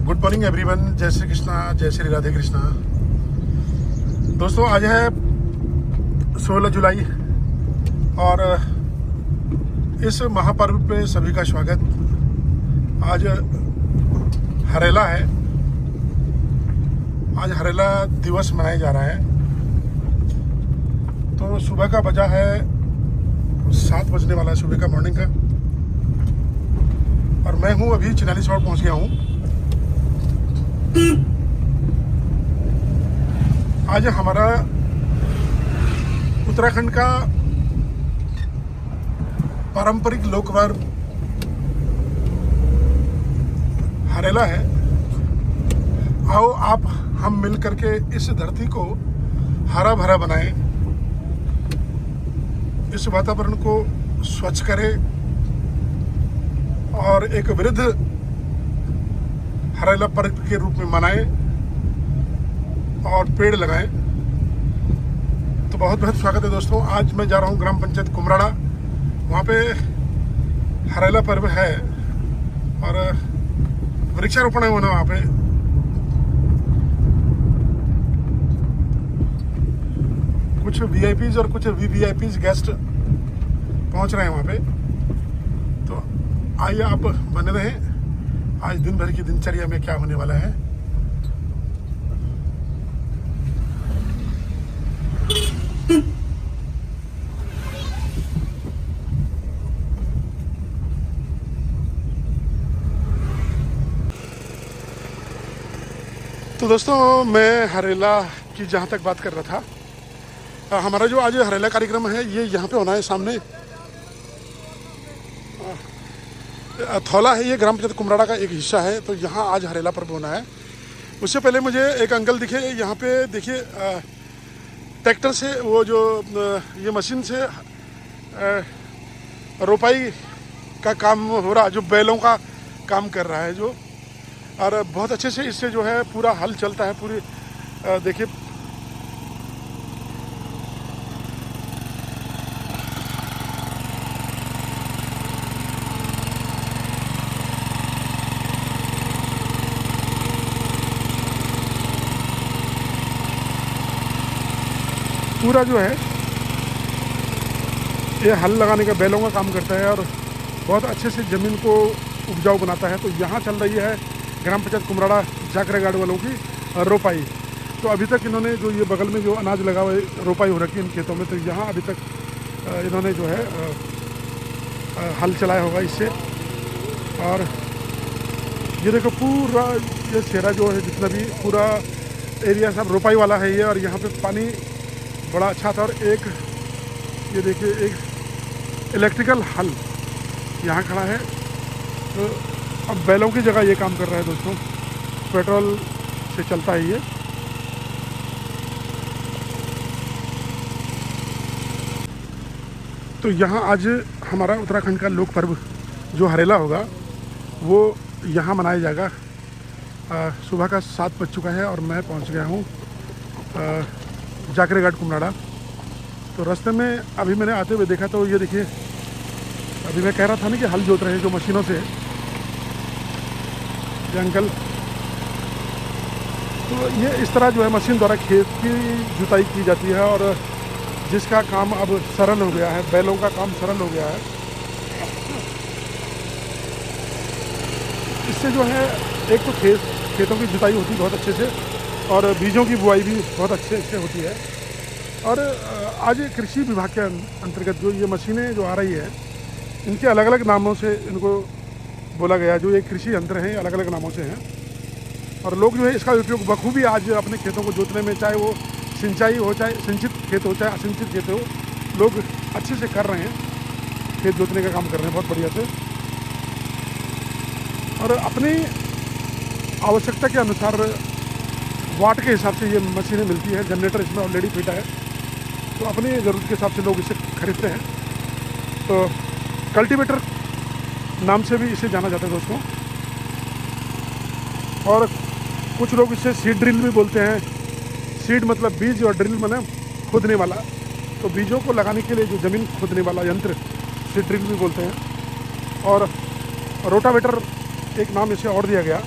Good morning everyone. जय श्री कृष्णा, जय श्री राधे कृष्णा। दोस्तों आज है 16 जुलाई और इस महापर्व पे सभी का स्वागत। आज हरेला है, आज हरेला दिवस मनाया जा रहा है। तो सुबह का बजा है 7 बजने वाला है, सुबह का मॉर्निंग का। और मैं हूँ अभी चिनाली शॉर्ट पहुँच गया हूँ। आज हमारा उत्तराखंड का पारंपरिक लोक पर्व हरेला है। आओ आप हम मिल करके इस धरती को हरा भरा बनाएं, इस वातावरण को स्वच्छ करें और एक वृद्ध हरेला पर्व के रूप में मनाएं और पेड़ लगाएं। तो बहुत बहुत स्वागत है दोस्तों। आज मैं जा रहा हूँ ग्राम पंचायत कुमराड़ा, वहाँ पे हरेला पर्व है और वृक्षारोपण है होना वहाँ पे। कुछ वीआईपीज और कुछ वीवीआईपीज गेस्ट पहुँच रहे हैं वहाँ पे। तो आइए आप बने रहें, आज दिन भर की दिनचर्या में क्या होने वाला है। तो दोस्तों मैं हरेला की जहाँ तक बात कर रहा था, हमारा जो आज हरेला कार्यक्रम है ये यहाँ पे होना है। सामने थौला है, ये ग्राम पंचायत कुमराड़ा का एक हिस्सा है। तो यहाँ आज हरेला पर्व होना है। उससे पहले मुझे एक अंकल दिखे यहाँ पे, देखिए ट्रैक्टर से वो जो ये मशीन से रोपाई का काम हो रहा है, जो बैलों का काम कर रहा है जो, और बहुत अच्छे से इससे जो है पूरा हल चलता है। पूरी देखिए पूरा जो है ये हल लगाने का बैलों का काम करता है और बहुत अच्छे से ज़मीन को उपजाऊ बनाता है। तो यहाँ चल रही है ग्राम पंचायत कुमराड़ा जाकरे गार्ड वालों की रोपाई। तो अभी तक इन्होंने जो ये बगल में जो अनाज लगा हुआ है रोपाई हो रखी है इन खेतों में, तो यहाँ अभी तक इन्होंने जो है हल चलाया होगा इससे। और ये देखो पूरा ये सेरा जो है जितना भी पूरा एरिया सब रोपाई वाला है ये। और यहाँ पे पानी बड़ा अच्छा था। और एक ये देखिए एक इलेक्ट्रिकल हल यहाँ खड़ा है। तो अब बैलों की जगह ये काम कर रहा है दोस्तों, पेट्रोल से चलता है ये। तो यहाँ आज हमारा उत्तराखंड का लोक पर्व जो हरेला होगा वो यहाँ मनाया जाएगा। सुबह का 7 बज चुका है और मैं पहुँच गया हूँ जाकरे घाट कुमराड़ा। तो रास्ते में अभी मैंने आते हुए देखा, तो ये देखिए अभी मैं कह रहा था ना कि हल जोत रहे हैं जो मशीनों से ये अंकल। तो ये इस तरह जो है मशीन द्वारा खेत की जुताई की जाती है और जिसका काम अब सरल हो गया है, बैलों का काम सरल हो गया है। इससे जो है एक तो खेतों की जुताई होती है बहुत अच्छे से और बीजों की बुआई भी बहुत अच्छे से होती है। और आज कृषि विभाग के अंतर्गत जो ये मशीनें जो आ रही है इनके अलग अलग नामों से इनको बोला गया। जो ये कृषि यंत्र हैं अलग अलग नामों से हैं और लोग जो है इसका उपयोग बखूबी आज अपने खेतों को जोतने में, चाहे वो सिंचाई हो, चाहे सिंचित खेत हो, चाहे असिंचित खेत हो, लोग अच्छे से कर रहे हैं, खेत जोतने का काम कर रहे हैं बहुत बढ़िया से। और अपनी आवश्यकता के अनुसार वाट के हिसाब से ये मशीनें मिलती है। जनरेटर इसमें ऑलरेडी फिट है, तो अपनी ज़रूरत के हिसाब से लोग इसे खरीदते हैं। तो कल्टीवेटर नाम से भी इसे जाना जाता है दोस्तों। और कुछ लोग इसे सीड ड्रिल भी बोलते हैं। सीड मतलब बीज और ड्रिल मतलब खोदने वाला। तो बीजों को लगाने के लिए जो ज़मीन खोदने वाला यंत्र सीड ड्रिल भी बोलते हैं। और रोटावेटर एक नाम इसे और दिया गया।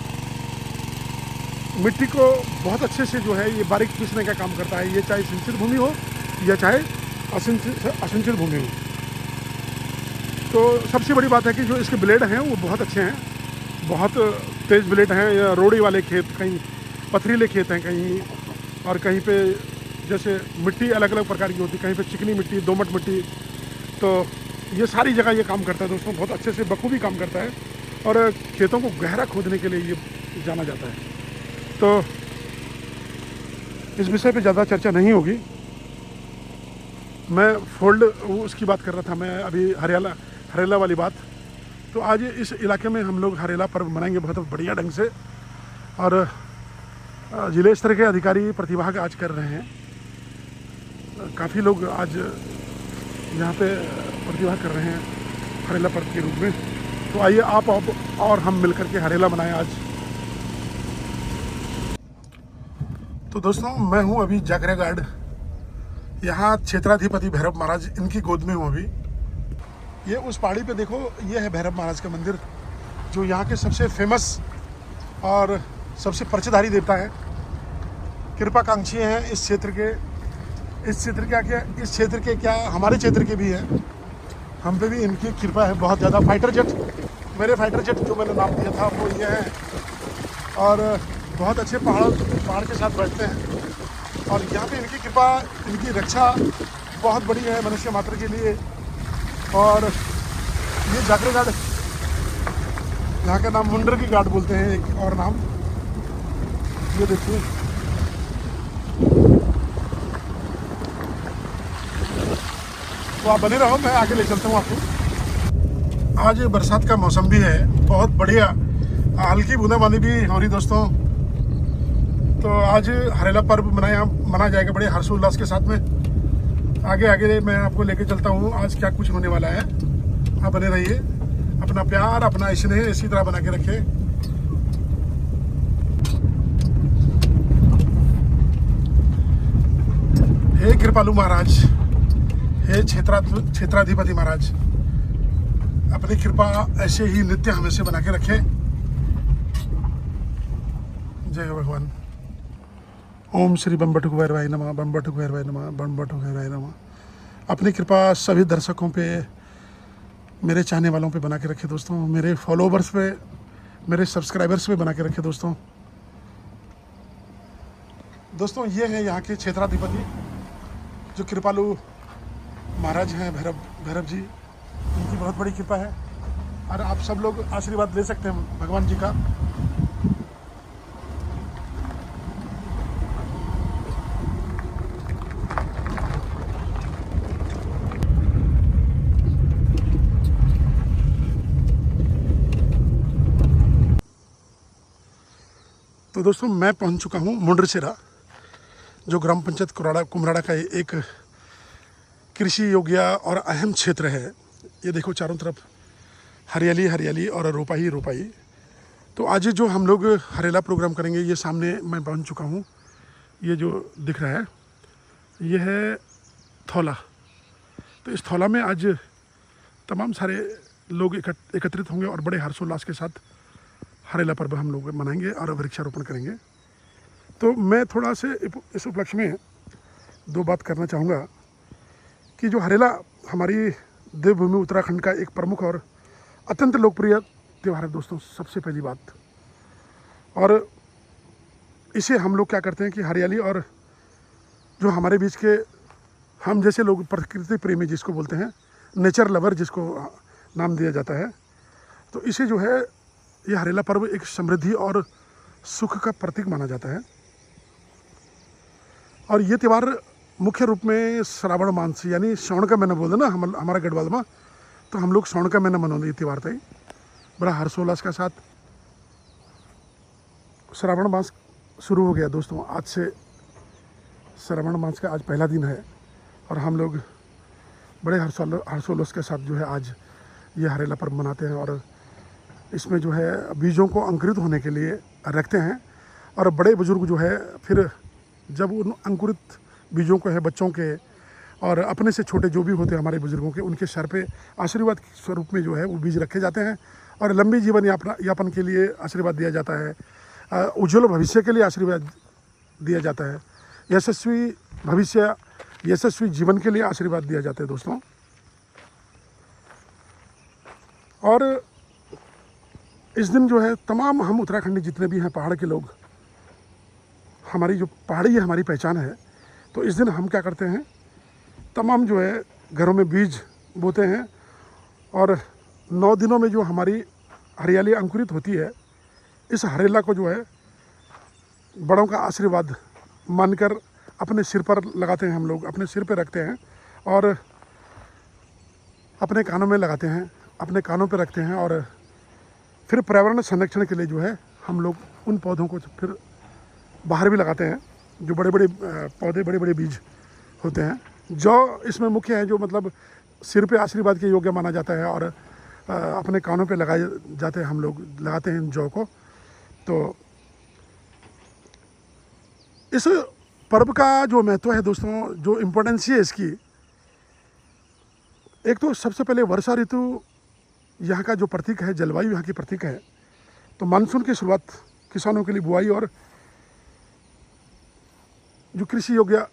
मिट्टी को बहुत अच्छे से जो है ये बारीक पीसने का काम करता है, ये चाहे सिंचित भूमि हो या चाहे असिंचित भूमि हो। तो सबसे बड़ी बात है कि जो इसके ब्लेड हैं वो बहुत अच्छे हैं, बहुत तेज़ ब्लेड हैं। या रोड़ी वाले खेत, कहीं पथरीले खेत हैं, कहीं और कहीं पे जैसे मिट्टी अलग अलग प्रकार की होती है, कहीं पे चिकनी मिट्टी, दोमट मिट्टी, तो ये सारी जगह ये काम करता है दोस्तों, बहुत अच्छे से बखूबी काम करता है। और खेतों को गहरा खोदने के लिए ये जाना जाता है। तो इस विषय पे ज़्यादा चर्चा नहीं होगी। मैं फोल्ड उसकी बात कर रहा था, मैं अभी हरेला वाली बात। तो आज इस इलाके में हम लोग हरेला पर्व मनाएंगे बहुत बढ़िया ढंग से, और जिले स्तर के अधिकारी प्रतिभाग आज कर रहे हैं। काफ़ी लोग आज यहाँ पे प्रतिभाग कर रहे हैं हरेला पर्व के रूप में। तो आइए आप और हम मिलकर के हरेला मनाएं आज। तो दोस्तों, मैं हूँ अभी जागरा गार्ड, यहाँ क्षेत्राधिपति भैरव महाराज इनकी गोद में हूँ अभी। ये उस पहाड़ी पे देखो, ये है भैरव महाराज का मंदिर, जो यहाँ के सबसे फेमस और सबसे पर्चधारी देवता है, कृपाकांक्षी हैं इस क्षेत्र के। इस क्षेत्र के क्या, हमारे क्षेत्र के भी हैं। हम पे भी इनकी कृपा है बहुत ज़्यादा। फाइटर जेट, मेरे फाइटर जेट जो मैंने नाम दिया था वो ये है, और बहुत अच्छे पहाड़ के साथ बैठते हैं। और यहाँ पे इनकी कृपा, इनकी रक्षा बहुत बड़ी है मनुष्य मात्र के लिए। और ये जागरे गार्ड, यहाँ का नाम मुंडर की गार्ड बोलते हैं, एक और नाम। ये देखिए, तो आप बने रहो, मैं आगे ले चलता हूँ आपको। आज बरसात का मौसम भी है, बहुत बढ़िया, हल्की बूंदाबांदी भी हो रही दोस्तों। तो आज हरेला पर्व मनाया जाएगा बड़े हर्षोल्लास के साथ में। आगे मैं आपको लेके चलता हूँ आज क्या कुछ होने वाला है। आप बने रहिए, अपना प्यार, अपना स्नेह इसी तरह बना के रखिए। हे कृपालु महाराज, हे क्षेत्राधिपति महाराज, अपनी कृपा ऐसे ही नित्य हमेशा बना के रखें। जय हो भगवान। ओम श्री बम्बटुक भैरवाय नमः, बम्बटुक भैरवाय नमः, बम्बटुक भैरवाय नमः। अपनी कृपा सभी दर्शकों पे, मेरे चाहने वालों पे बना के रखे दोस्तों, मेरे फॉलोवर्स पे, मेरे सब्सक्राइबर्स पे बना के रखे दोस्तों। ये हैं यहाँ के क्षेत्राधिपति, जो कृपालु महाराज हैं, भैरव जी। उनकी बहुत बड़ी कृपा है, और आप सब लोग आशीर्वाद ले सकते हैं भगवान जी का। तो दोस्तों, मैं पहुंच चुका हूं मुंडरसेरा, जो ग्राम पंचायत कुमराड़ा का एक कृषि योग्य और अहम क्षेत्र है। ये देखो, चारों तरफ हरियाली हरियाली और रोपाई रोपाई। तो आज जो हम लोग हरेला प्रोग्राम करेंगे, ये सामने मैं पहुंच चुका हूं। ये जो दिख रहा है, ये है थौला। तो इस थौला में आज तमाम सारे लोग एकत्रित होंगे और बड़े हर्षोल्लास के साथ हरेला पर्व हम लोग मनाएंगे और वृक्षारोपण करेंगे। तो मैं थोड़ा से इस उपलक्ष्य में दो बात करना चाहूँगा कि जो हरेला हमारी देवभूमि उत्तराखंड का एक प्रमुख और अत्यंत लोकप्रिय त्यौहार है दोस्तों, सबसे पहली बात। और इसे हम लोग क्या करते हैं कि हरियाली और जो हमारे बीच के हम जैसे लोग, प्रकृति प्रेमी जिसको बोलते हैं, नेचर लवर जिसको नाम दिया जाता है, तो इसे जो है, ये हरेला पर्व एक समृद्धि और सुख का प्रतीक माना जाता है। और ये त्यौहार मुख्य रूप में श्रावण मास यानी श्रावण का महीना बोलते ना हमारा गढ़वाल में, तो हम लोग श्रावण का महीना मनाते ये त्यौहार थे बड़ा हर्षोल्लास के साथ। श्रावण मास शुरू हो गया दोस्तों, आज से श्रावण मास का आज पहला दिन है, और हम लोग बड़े हर्षोल्लास के साथ जो है आज ये हरेला पर्व मनाते हैं। और इसमें जो है बीजों को अंकुरित होने के लिए रखते हैं, और बड़े बुजुर्ग जो है फिर जब उन अंकुरित बीजों को है बच्चों के और अपने से छोटे जो भी होते हैं हमारे बुजुर्गों के, उनके सर पे आशीर्वाद के स्वरूप में जो है वो बीज रखे जाते हैं, और लंबी जीवन यापन के लिए आशीर्वाद दिया जाता है। उज्ज्वल भविष्य के लिए आशीर्वाद दिया जाता है। यशस्वी भविष्य, यशस्वी जीवन के लिए आशीर्वाद दिया जाता है दोस्तों। और इस दिन जो है तमाम हम उत्तराखंडी जितने भी हैं पहाड़ के लोग, हमारी जो पहाड़ी है हमारी पहचान है, तो इस दिन हम क्या करते हैं, तमाम जो है घरों में बीज बोते हैं और 9 दिनों में जो हमारी हरियाली अंकुरित होती है, इस हरेला को जो है बड़ों का आशीर्वाद मानकर अपने सिर पर लगाते हैं, हम लोग अपने सिर पे रखते हैं और अपने कानों में लगाते हैं, अपने कानों पे रखते हैं। और फिर पर्यावरण संरक्षण के लिए जो है हम लोग उन पौधों को फिर बाहर भी लगाते हैं, जो बड़े बड़े पौधे, बड़े बड़े बीज होते हैं। जो इसमें मुख्य है, जो मतलब सिर पे आशीर्वाद के योग्य माना जाता है और अपने कानों पे लगाए जाते हैं, हम लोग लगाते हैं जौ को। तो इस पर्व का जो महत्व है दोस्तों, जो इम्पोर्टेंस है इसकी, एक तो सबसे पहले वर्षा ऋतु यहाँ का जो प्रतीक है, जलवायु यहाँ की प्रतीक है। तो मानसून की शुरुआत किसानों के लिए बुआई और जो कृषि योग्य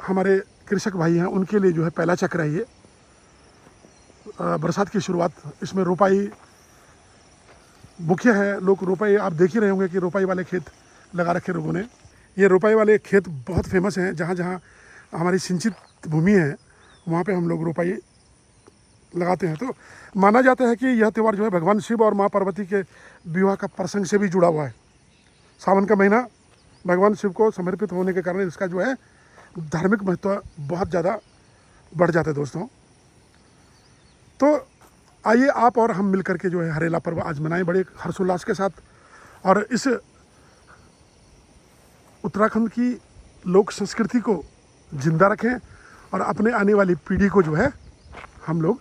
हमारे कृषक भाई हैं उनके लिए जो है पहला चक्र है ये बरसात की शुरुआत। इसमें रोपाई मुख्य है। लोग रोपाई, आप देख ही रहे होंगे कि रोपाई वाले खेत लगा रखे लोगों ने। ये रोपाई वाले खेत बहुत फेमस हैं। जहाँ जहाँ हमारी सिंचित भूमि है वहाँ पे हम लोग रोपाई लगाते हैं। तो माना जाता है कि यह त्यौहार जो है भगवान शिव और माँ पार्वती के विवाह का प्रसंग से भी जुड़ा हुआ है। सावन का महीना भगवान शिव को समर्पित होने के कारण इसका जो है धार्मिक महत्व बहुत ज़्यादा बढ़ जाता है दोस्तों। तो आइए आप और हम मिलकर के जो है हरेला पर्व आज मनाएं बड़े हर्षोल्लास के साथ, और इस उत्तराखंड की लोक संस्कृति को जिंदा रखें और अपने आने वाली पीढ़ी को जो है हम लोग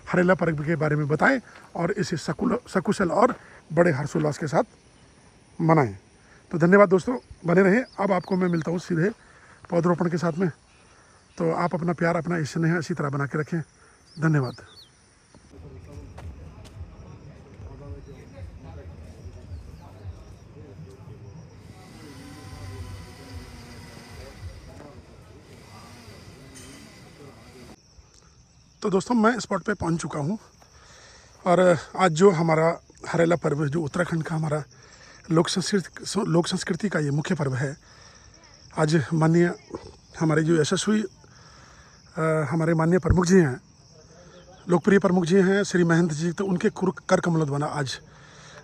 हरेला पर्व के बारे में बताएं और इसे सकुशल और बड़े हर्षोल्लास के साथ मनाएं। तो धन्यवाद दोस्तों, बने रहें। अब आपको मैं मिलता हूँ सीधे पौधरोपण के साथ में। तो आप अपना प्यार, अपना स्नेह इसी तरह बना के रखें। धन्यवाद। तो दोस्तों मैं स्पॉट पे पहुंच चुका हूं और आज जो हमारा हरेला पर्व, जो उत्तराखंड का हमारा लोक संस्कृति का ये मुख्य पर्व है, आज माननीय हमारे जो यशस्वी हमारे माननीय प्रमुख जी हैं, लोकप्रिय प्रमुख जी हैं श्री महंत जी, तो उनके कर कमलों द्वारा आज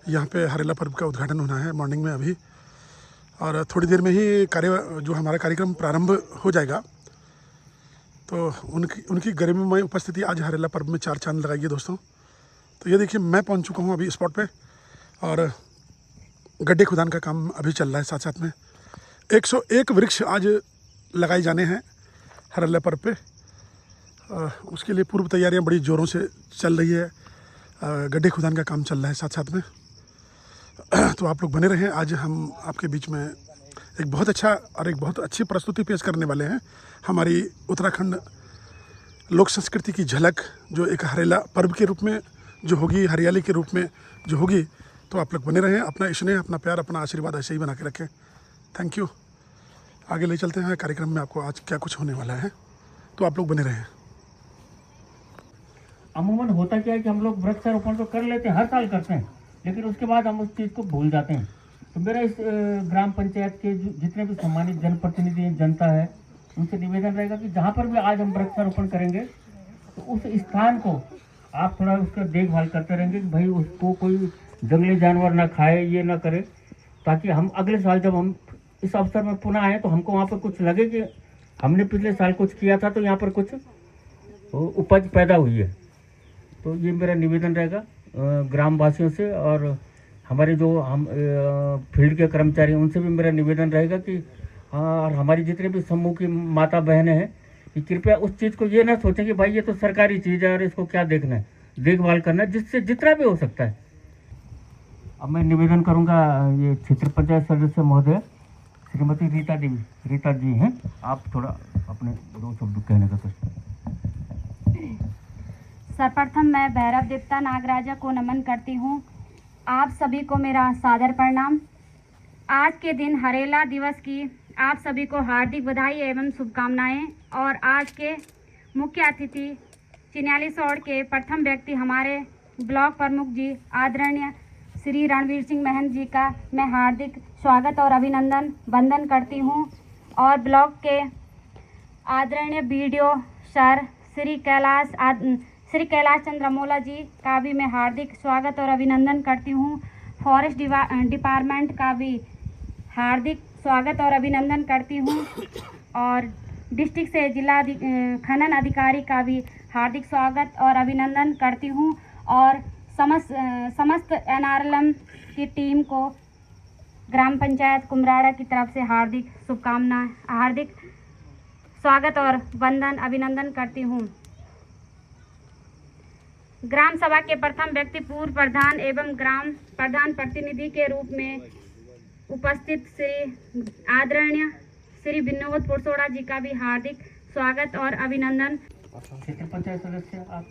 यहाँ पे हरेला पर्व का उद्घाटन होना है मॉर्निंग में अभी, और थोड़ी देर में ही जो हमारा कार्यक्रम प्रारंभ हो जाएगा। तो उनकी गरिमामय उपस्थिति आज हरेला पर्व में चार चांद लगाइए दोस्तों। तो ये देखिए मैं पहुंच चुका हूं अभी स्पॉट पे और गड्ढे खुदान का काम अभी चल रहा है। साथ साथ में 101 वृक्ष आज लगाए जाने हैं हरेला पर्व पे। उसके लिए पूर्व तैयारियां बड़ी ज़ोरों से चल रही है। गड्ढे खुदान का काम चल रहा है साथ साथ में। तो आप लोग बने रहें। आज हम आपके बीच में एक बहुत अच्छा और एक बहुत अच्छी प्रस्तुति पेश करने वाले हैं। हमारी उत्तराखंड लोक संस्कृति की झलक जो एक हरेला पर्व के रूप में जो होगी, हरियाली के रूप में जो होगी। तो आप लोग बने रहें, अपना स्नेह, अपना प्यार, अपना आशीर्वाद ऐसे ही बना के रखें। Thank you. आगे ले चलते हैं कार्यक्रम में, आपको आज क्या कुछ होने वाला है, तो आप लोग बने रहें। अमूमन होता क्या है कि हम लोग वृक्षारोपण तो कर लेते हैं, हर साल करते हैं, लेकिन उसके बाद हम उस चीज़ को भूल जाते हैं। तो मेरा इस ग्राम पंचायत के जितने भी सम्मानित जनप्रतिनिधि जनता है, उनसे निवेदन रहेगा कि जहाँ पर भी आज हम वृक्षारोपण करेंगे तो उस स्थान को आप थोड़ा उसका देखभाल करते रहेंगे कि भाई उसको कोई जंगली जानवर ना खाए, ये ना करे, ताकि हम अगले साल जब हम इस अवसर में पुनः आए तो हमको वहाँ पर कुछ लगे कि हमने पिछले साल कुछ किया था तो यहाँ पर कुछ उपज पैदा हुई है। तो ये मेरा निवेदन रहेगा ग्रामवासियों से, और हमारे जो हम फील्ड के कर्मचारी उनसे भी मेरा निवेदन रहेगा कि और हमारी जितने भी समूह की माता बहनें हैं कि कृपया उस चीज़ को ये ना सोचें कि भाई ये तो सरकारी चीज़ है और इसको क्या देखना है, देखभाल करना है जिससे जितना भी हो सकता है। अब मैं निवेदन करूंगा ये क्षेत्र पंचायत सदस्य महोदय श्रीमती रीता जी हैं, आप थोड़ा अपने दो शब्द कहने का कोशिश। सर्वप्रथम मैं भैरव देवता नागराजा को नमन करती हूँ। आप सभी को मेरा सादर प्रणाम। आज के दिन हरेला दिवस की आप सभी को हार्दिक बधाई एवं शुभकामनाएं। और आज के मुख्य अतिथि चिन्याली सौड़ के प्रथम व्यक्ति हमारे ब्लॉक प्रमुख जी आदरणीय श्री रणवीर सिंह महंत जी का मैं हार्दिक स्वागत और अभिनंदन वंदन करती हूं। और ब्लॉक के आदरणीय बीडीओ सर श्री कैलाश चंद्र अमोला जी का भी मैं हार्दिक स्वागत और अभिनंदन करती हूं। फॉरेस्ट डिपार्टमेंट का भी हार्दिक स्वागत और अभिनंदन करती हूं। और डिस्ट्रिक्ट से जिला खनन अधिकारी का भी हार्दिक स्वागत और अभिनंदन करती हूं। और समस्त NRLM की टीम को ग्राम पंचायत कुमराड़ा की तरफ से हार्दिक शुभकामनाएं, हार्दिक स्वागत और वंदन अभिनंदन करती हूं। ग्राम सभा के प्रथम व्यक्ति पूर्व प्रधान एवं ग्राम प्रधान प्रतिनिधि के रूप में उपस्थित श्री आदरणीय श्री विनोद पुरसोड़ा जी का भी हार्दिक स्वागत और अभिनंदन। क्षेत्र पंचायत सदस्य आप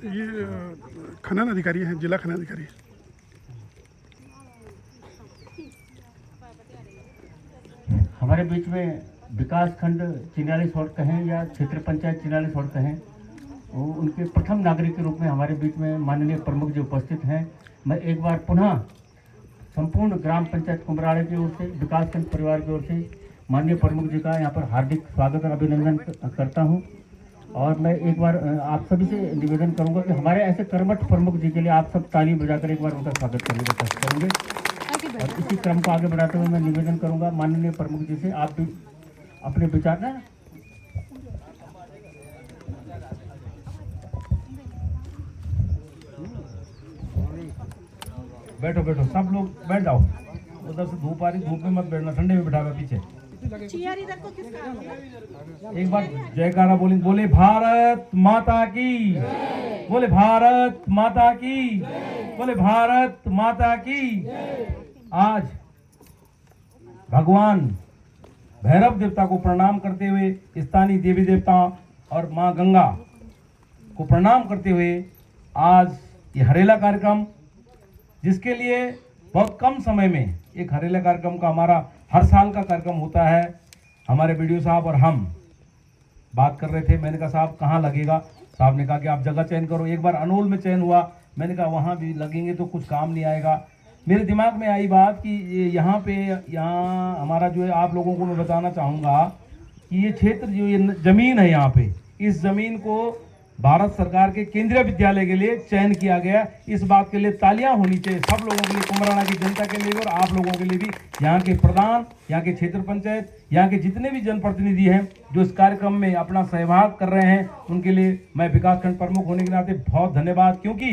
ये खनन अधिकारी हैं, जिला खनन अधिकारी। हमारे बीच में विकास खंड चिन्याली सौड़ कहें या क्षेत्र पंचायत चिन्याली सौड़ कहें, वो उनके प्रथम नागरिक के रूप में हमारे बीच में माननीय प्रमुख जी उपस्थित हैं। मैं एक बार पुनः संपूर्ण ग्राम पंचायत कुमराड़ा की ओर से, विकास खंड परिवार की ओर से माननीय प्रमुख जी का यहाँ पर हार्दिक स्वागत और अभिनंदन करता हूँ। और मैं एक बार आप सभी से निवेदन करूंगा कि हमारे ऐसे कर्मठ प्रमुख जी के लिए आप सब ताली बजाकर एक बार उनका स्वागत करने का प्रयास करेंगे। और इसी क्रम को आगे बढ़ाते हुए मैं निवेदन करूंगा माननीय प्रमुख जी से, आप भी अपने विचार ना बैठो बैठो, सब लोग बैठ जाओ। उधर से धूप आ रही, धूप में मत बैठना, ठंडे में बैठा हुआ पीछे। एक बार जयकारा बोले भारत माता की, बोले भारत माता की, बोले भारत माता की। आज भगवान भैरव देवता को प्रणाम करते हुए, स्थानीय देवी देवता और माँ गंगा को प्रणाम करते हुए आज ये हरेला कार्यक्रम, जिसके लिए बहुत कम समय में एक हरेला कार्यक्रम का हमारा हर साल का कार्यक्रम होता है। हमारे बीडीओ साहब और हम बात कर रहे थे, मैंने कहा साहब कहाँ लगेगा, साहब ने कहा कि आप जगह चयन करो। एक बार अनोल में चयन हुआ, मैंने कहा वहाँ भी लगेंगे तो कुछ काम नहीं आएगा। मेरे दिमाग में आई बात कि यहाँ हमारा जो है, आप लोगों को मैं बताना चाहूँगा कि ये क्षेत्र जो ये ज़मीन है यहाँ पे, इस ज़मीन को भारत सरकार के केंद्रीय विद्यालय के लिए चयन किया गया। इस बात के लिए तालियां होनी चाहिए सब लोगों के लिए, कुमराड़ा की जनता के लिए और आप लोगों के लिए भी। यहाँ के प्रधान, यहाँ के क्षेत्र पंचायत, यहाँ के जितने भी जनप्रतिनिधि हैं जो इस कार्यक्रम में अपना सहभाग कर रहे हैं, उनके लिए मैं विकास खंड प्रमुख होने के नाते बहुत धन्यवाद। क्योंकि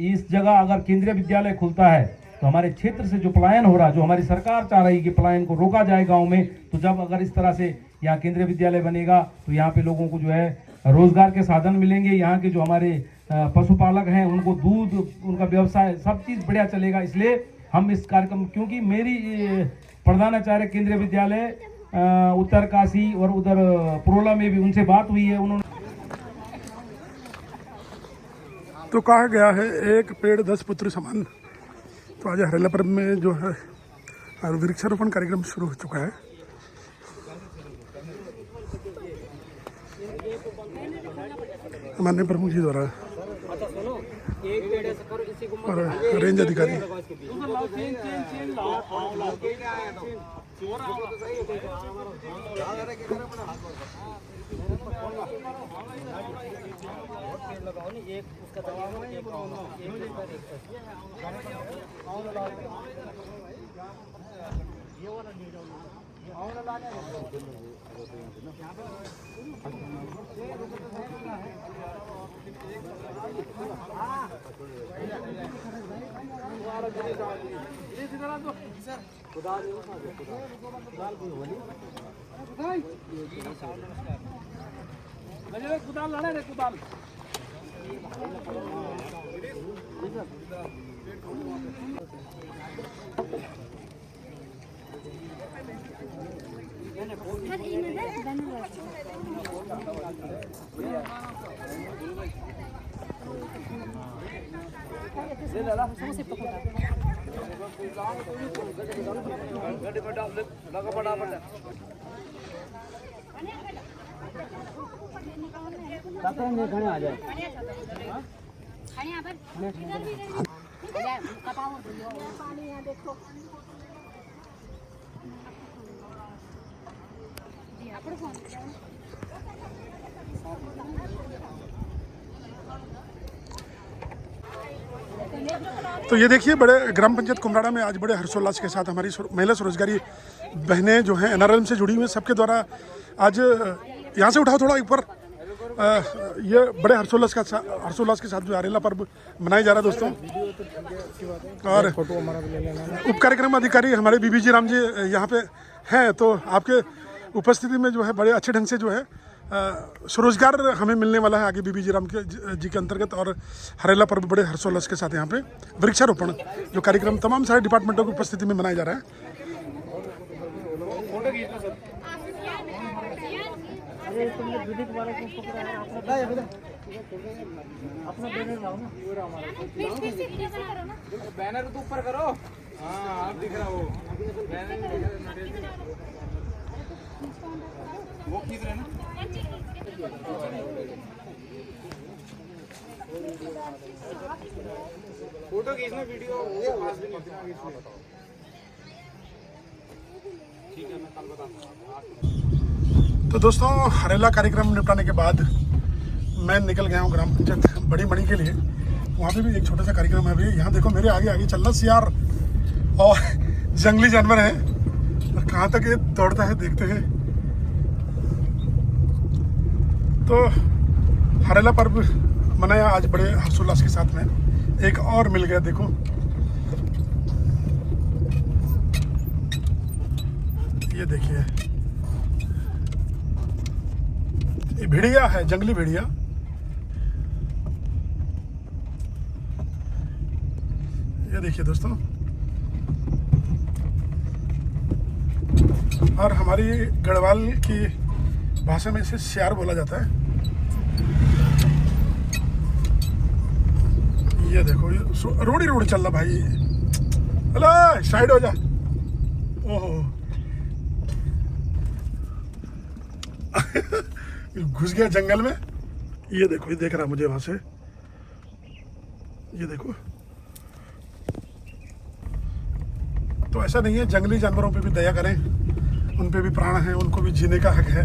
इस जगह अगर केंद्रीय विद्यालय खुलता है तो हमारे क्षेत्र से जो पलायन हो रहा, जो हमारी सरकार चाह रही कि पलायन को रोका जाए गाँव में, तो जब अगर इस तरह से यहाँ केंद्रीय विद्यालय बनेगा तो यहाँ पे लोगों को जो है रोजगार के साधन मिलेंगे। यहाँ के जो हमारे पशुपालक हैं उनको दूध, उनका व्यवसाय, सब चीज़ बढ़िया चलेगा। इसलिए हम इस कार्यक्रम, क्योंकि मेरी प्रधानाचार्य केंद्रीय विद्यालय उत्तरकाशी और उधर पुरोला में भी उनसे बात हुई है, उन्होंने तो कहा गया है एक पेड़ 10 पुत्र समान। तो आज हरेला पर्व में जो है वृक्षारोपण कार्यक्रम शुरू हो चुका है। माननीय प्रमुख जी द्वारा और रेंज अधिकारी तो ये देखिए बड़े ग्राम पंचायत कुमराड़ा में आज बड़े हर्षोल्लास के साथ हमारी महिला स्वरोजगारी बहनें जो हैं NRLM से जुड़ी हुई हैं, सबके द्वारा आज यहाँ से उठाओ थोड़ा ऊपर, ये बड़े हर्षोल्लास के साथ जो हरेला पर्व मनाया जा रहा है दोस्तों। और उप कार्यक्रम अधिकारी हमारे बीबी राम जी यहाँ पे हैं, तो आपके उपस्थिति में जो है बड़े अच्छे ढंग से जो है स्वरोजगार हमें मिलने वाला है आगे बीबी राम जी के अंतर्गत। और हरेला पर्व बड़े हर्षोल्लास के साथ यहाँ पे वृक्षारोपण जो कार्यक्रम तमाम सारे डिपार्टमेंटों की उपस्थिति में मनाया जा रहा है। बैनर तो ऊपर करो। हाँ आप दिख रहा हो वो खींच रहे ना। फोटो खींचना वीडियो ठीक है, मैं कल बताता हूँ। तो दोस्तों हरेला कार्यक्रम निपटाने के बाद मैं निकल गया हूँ ग्राम पंचायत बड़ी मणि के लिए। वहाँ पे भी एक छोटा सा कार्यक्रम है। अभी यहाँ देखो मेरे आगे आगे चल रहा सियार और जंगली जानवर है, और कहाँ तक ये दौड़ता है देखते हैं। तो हरेला पर्व मनाया आज बड़े हर्षोल्लास के साथ में। एक और मिल गया देखो, ये देखिए ये भेड़िया है, जंगली भेड़िया। ये देखिए दोस्तों, और हमारी गढ़वाल की भाषा में इसे सियार बोला जाता है। ये देखो ये रोड ही रोड चल रहा भाई। अरे साइड हो जा। ओहो घुस गया जंगल में। ये देखो ये देख रहा मुझे वहां से। ये देखो, तो ऐसा नहीं है, जंगली जानवरों पे भी दया करें, उन पे भी प्राण है, उनको भी जीने का हक है।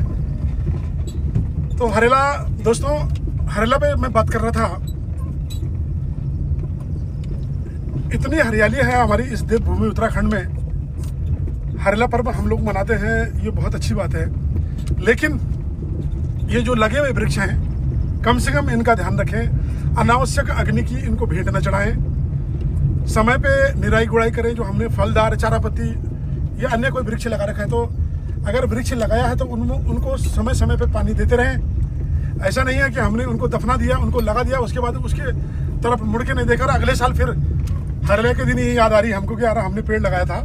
तो हरेला दोस्तों, हरेला पे मैं बात कर रहा था। इतनी हरियाली है हमारी इस देवभूमि उत्तराखंड में। हरेला पर्व हम लोग मनाते हैं, ये बहुत अच्छी बात है, लेकिन ये जो लगे हुए वृक्ष हैं कम से कम इनका ध्यान रखें। अनावश्यक अग्नि की इनको भेंट न चढ़ाएं। समय पे निराई गुड़ाई करें। जो हमने फलदार चारापत्ती या अन्य कोई वृक्ष लगा रखा है, तो अगर वृक्ष लगाया है तो उनको समय समय पे पानी देते रहें। ऐसा नहीं है कि हमने उनको दफना दिया, उनको लगा दिया, उसके बाद उसके तरफ मुड़ के नहीं देखा और अगले साल फिर हरेले के दिन ही याद आ रही हमको कि यार हमने पेड़ लगाया था।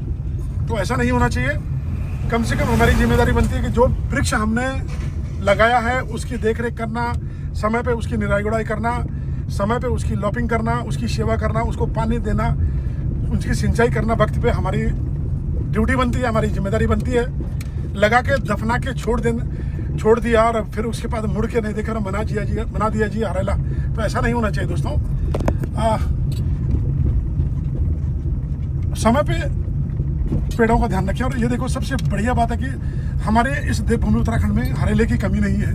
तो ऐसा नहीं होना चाहिए। कम से कम हमारी जिम्मेदारी बनती है कि जो वृक्ष हमने लगाया है उसकी देखरेख करना, समय पे उसकी निराई गुड़ाई करना, समय पे उसकी लॉपिंग करना, उसकी सेवा करना, उसको पानी देना, उसकी सिंचाई करना वक्त पे हमारी ड्यूटी बनती है, हमारी जिम्मेदारी बनती है। लगा के दफना के छोड़ दिया और फिर उसके बाद मुड़ के नहीं देखा, मना दिया जी हरेला, तो ऐसा नहीं होना चाहिए दोस्तों। समय पे पेड़ों का ध्यान रखें। और ये देखो सबसे बढ़िया बात है कि हमारे इस देवभूमि उत्तराखंड में हरेले की कमी नहीं है,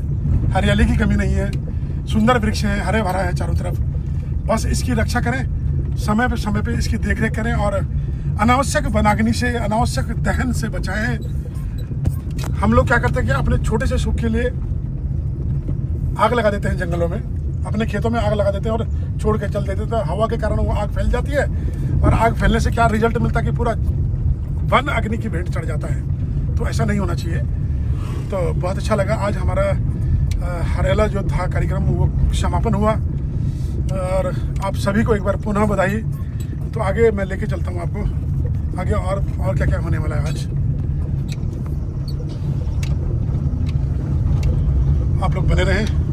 हरियाली की कमी नहीं है। सुंदर वृक्ष हैं, हरे भरा है चारों तरफ। बस इसकी रक्षा करें, समय पे इसकी देखरेख करें और अनावश्यक वनाग्नि से, अनावश्यक दहन से बचाएं। हम लोग क्या करते हैं कि अपने छोटे से सुख के लिए आग लगा देते हैं जंगलों में, अपने खेतों में आग लगा देते हैं और छोड़ के चल देते हैं। तो हवा के कारण वो आग फैल जाती है और आग फैलने से क्या रिजल्ट मिलता है कि पूरा वन अग्नि की भेंट चढ़ जाता है। तो ऐसा नहीं होना चाहिए। तो बहुत अच्छा लगा आज हमारा हरेला जो था कार्यक्रम वो समापन हुआ, और आप सभी को एक बार पुनः बधाई। तो आगे मैं लेके चलता हूँ आपको आगे और क्या क्या होने वाला है आज। आप लोग बने रहें।